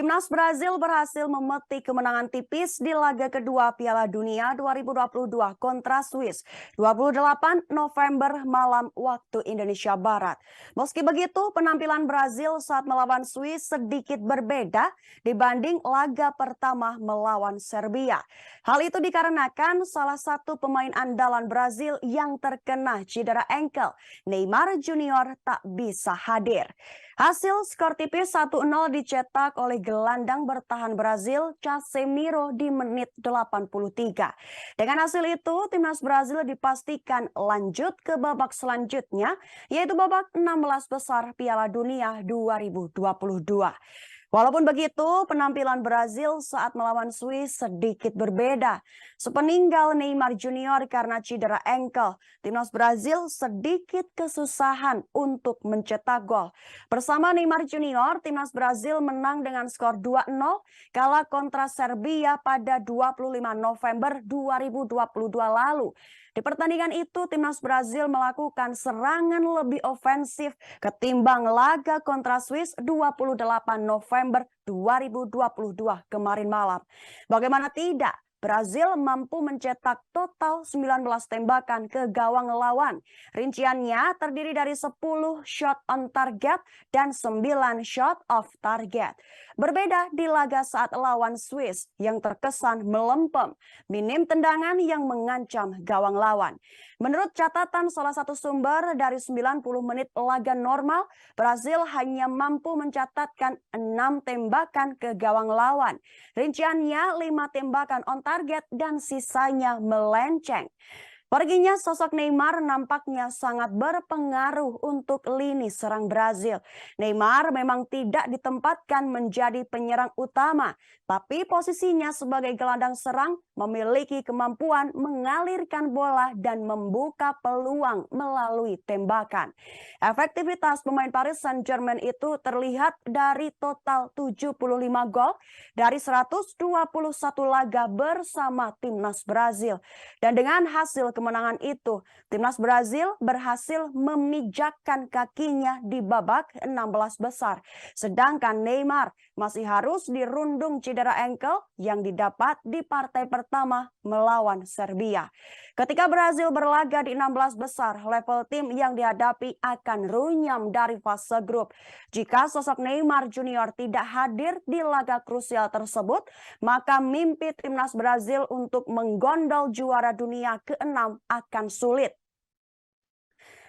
Timnas Brazil berhasil memetik kemenangan tipis di laga kedua Piala Dunia 2022 kontra Swiss 28 November malam waktu Indonesia Barat. Meski begitu, penampilan Brazil saat melawan Swiss sedikit berbeda dibanding laga pertama melawan Serbia. Hal itu dikarenakan salah satu pemain andalan Brazil yang terkena cedera ankle, Neymar Junior, tak bisa hadir. Hasil skor tipis 1-0 dicetak oleh gelandang bertahan Brazil Casemiro di menit 83. Dengan hasil itu, timnas Brazil dipastikan lanjut ke babak selanjutnya, yaitu babak 16 besar Piala Dunia 2022. Walaupun begitu, penampilan Brazil saat melawan Swiss sedikit berbeda. Sepeninggal Neymar Junior karena cedera ankle, timnas Brazil sedikit kesusahan untuk mencetak gol. Bersama Neymar Junior, timnas Brazil menang dengan skor 2-0 kalah kontra Serbia pada 25 November 2022 lalu. Di pertandingan itu, timnas Brazil melakukan serangan lebih ofensif ketimbang laga kontra Swiss 28 November 2022 kemarin malam. Bagaimana tidak? Brazil mampu mencetak total 19 tembakan ke gawang lawan. Rinciannya terdiri dari 10 shot on target dan 9 shot off target. Berbeda di laga saat lawan Swiss yang terkesan melempem, minim tendangan yang mengancam gawang lawan. Menurut catatan salah satu sumber, dari 90 menit laga normal, Brazil hanya mampu mencatatkan 6 tembakan ke gawang lawan. Rinciannya 5 tembakan on target dan sisanya melenceng. Perginya sosok Neymar nampaknya sangat berpengaruh untuk lini serang Brazil. Neymar memang tidak ditempatkan menjadi penyerang utama, tapi posisinya sebagai gelandang serang memiliki kemampuan mengalirkan bola dan membuka peluang melalui tembakan. Efektivitas pemain Paris Saint-Germain itu terlihat dari total 75 gol dari 121 laga bersama timnas Brazil. Dan dengan hasil kemenangan itu, timnas Brazil berhasil memijakkan kakinya di babak 16 besar. Sedangkan Neymar masih harus dirundung cedera ankle yang didapat di partai pertama melawan Serbia. Ketika Brazil berlaga di 16 besar, level tim yang dihadapi akan runyam dari fase grup. Jika sosok Neymar Junior tidak hadir di laga krusial tersebut, maka mimpi timnas Brazil untuk menggondol juara dunia ke-6 akan sulit.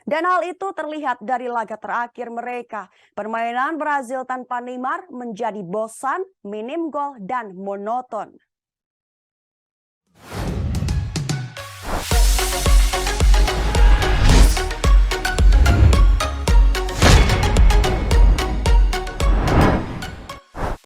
Dan hal itu terlihat dari laga terakhir mereka. Permainan Brazil tanpa Neymar menjadi bosan, minim gol, dan monoton.